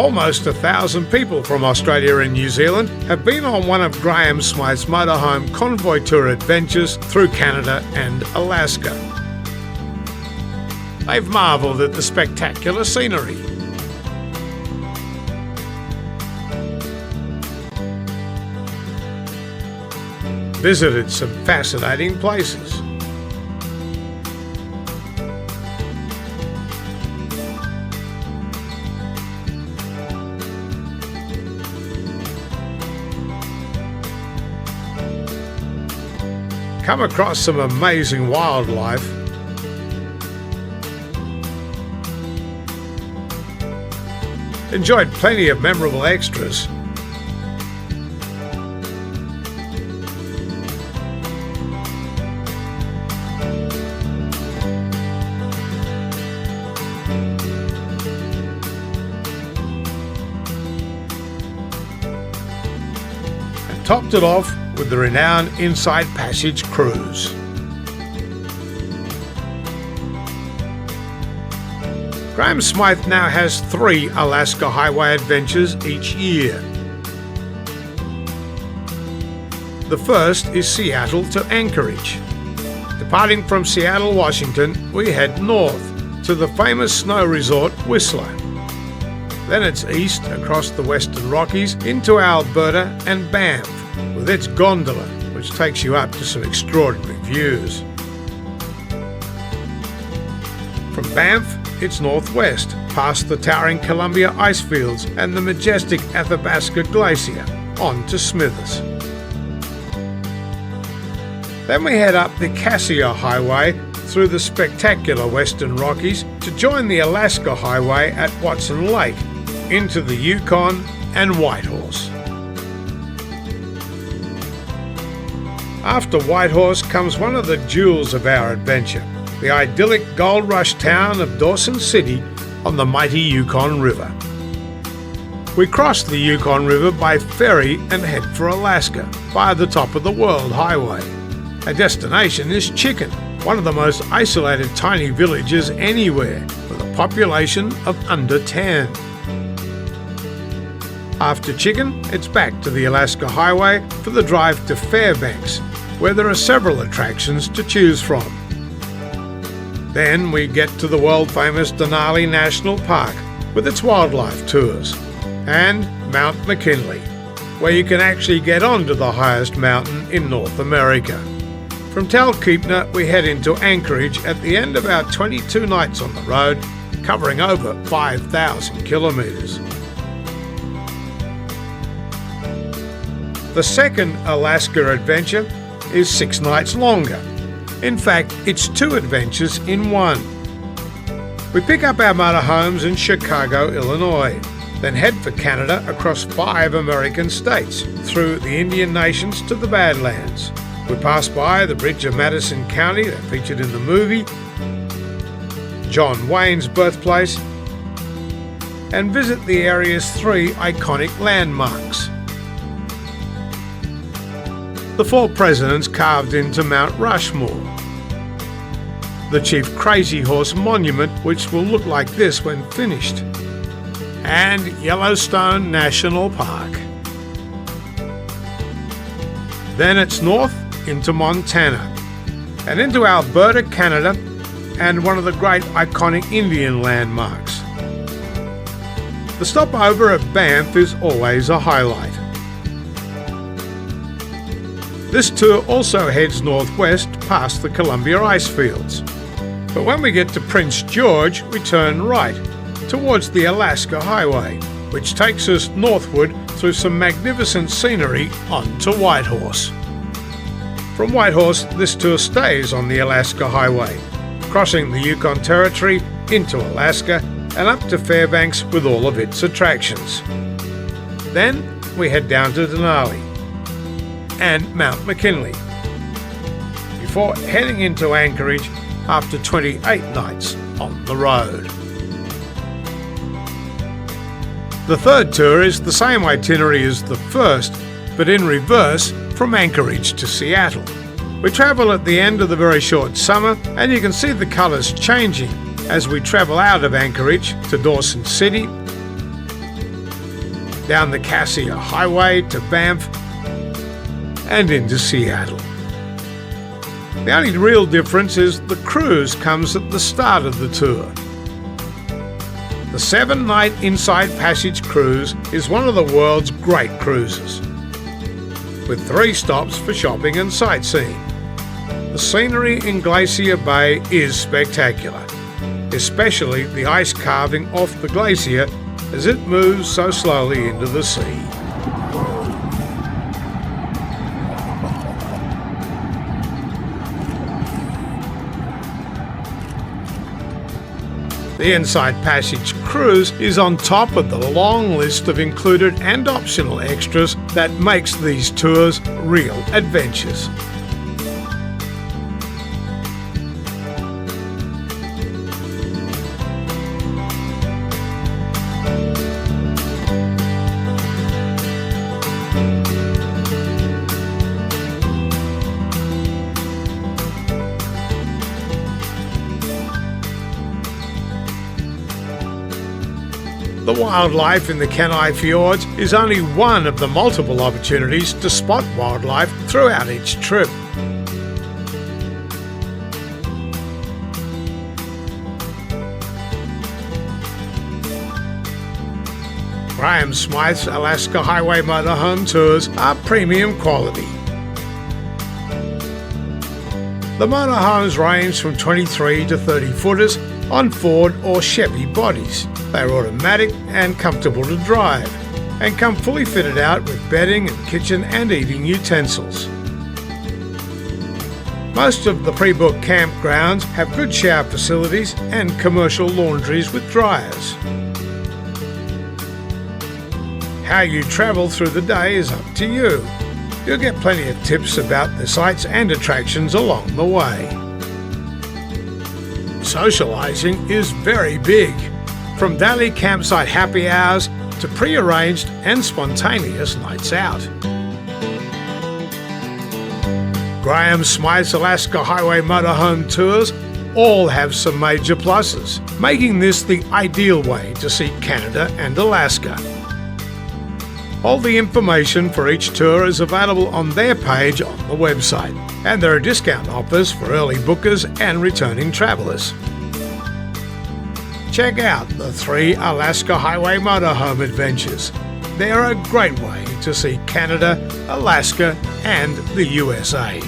Almost 1,000 people from Australia and New Zealand have been on one of Graham Smythe's motorhome convoy tour adventures through Canada and Alaska. They've marvelled at the spectacular scenery, visited some fascinating places, come across some amazing wildlife, enjoyed plenty of memorable extras, and topped it off with the renowned Inside Passage cruise. Graham Smythe now has 3 Alaska highway adventures each year. The first is Seattle to Anchorage. Departing from Seattle, Washington, we head north to the famous snow resort Whistler. Then it's east across the Western Rockies into Alberta and Banff, with its gondola, which takes you up to some extraordinary views. From Banff, it's northwest, past the towering Columbia icefields and the majestic Athabasca Glacier, on to Smithers. Then we head up the Cassia Highway through the spectacular Western Rockies to join the Alaska Highway at Watson Lake, into the Yukon and Whitehorse. After Whitehorse comes one of the jewels of our adventure, the idyllic gold rush town of Dawson City on the mighty Yukon River. We cross the Yukon River by ferry and head for Alaska via the top of the world highway. Our destination is Chicken, one of the most isolated tiny villages anywhere, with a population of under 10. After Chicken, it's back to the Alaska Highway for the drive to Fairbanks, where there are several attractions to choose from. Then we get to the world-famous Denali National Park with its wildlife tours, and Mount McKinley, where you can actually get onto the highest mountain in North America. From Talkeetna, we head into Anchorage at the end of our 22 nights on the road, covering over 5,000 kilometres. The second Alaska adventure is 6 nights longer. In fact, it's 2 adventures in one. We pick up our motorhomes in Chicago, Illinois, then head for Canada across 5 American states, through the Indian Nations to the Badlands. We pass by the bridge of Madison County that featured in the movie, John Wayne's birthplace, and visit the area's 3 iconic landmarks. The 4 presidents carved into Mount Rushmore, the Chief Crazy Horse Monument, which will look like this when finished, and Yellowstone National Park. Then it's north into Montana, and into Alberta, Canada, and one of the great iconic Indian landmarks. The stopover at Banff is always a highlight. This tour also heads northwest past the Columbia icefields. But when we get to Prince George, we turn right, towards the Alaska Highway, which takes us northward through some magnificent scenery onto Whitehorse. From Whitehorse, this tour stays on the Alaska Highway, crossing the Yukon Territory into Alaska and up to Fairbanks with all of its attractions. Then we head down to Denali and Mount McKinley, before heading into Anchorage after 28 nights on the road. The third tour is the same itinerary as the first, but in reverse from Anchorage to Seattle. We travel at the end of the very short summer, and you can see the colours changing as we travel out of Anchorage to Dawson City, down the Cassia Highway to Banff, and into Seattle. The only real difference is the cruise comes at the start of the tour. The 7-night Inside Passage cruise is one of the world's great cruises, with 3 stops for shopping and sightseeing. The scenery in Glacier Bay is spectacular, especially the ice carving off the glacier as it moves so slowly into the sea. The Inside Passage cruise is on top of the long list of included and optional extras that makes these tours real adventures. The wildlife in the Kenai Fjords is only one of the multiple opportunities to spot wildlife throughout each trip. Graham Smythe's Alaska Highway Motorhome tours are premium quality. The motorhomes range from 23 to 30 footers on Ford or Chevy bodies. They're automatic and comfortable to drive, and come fully fitted out with bedding and kitchen and eating utensils. Most of the pre-booked campgrounds have good shower facilities and commercial laundries with dryers. How you travel through the day is up to you. You'll get plenty of tips about the sights and attractions along the way. Socialising is very big, from daily campsite happy hours to pre-arranged and spontaneous nights out. Graham Smythe's Alaska Highway Motorhome tours all have some major pluses, making this the ideal way to see Canada and Alaska. All the information for each tour is available on their page on the website, and there are discount offers for early bookers and returning travellers. Check out the 3 Alaska Highway Motorhome adventures. They're a great way to see Canada, Alaska, and the USA.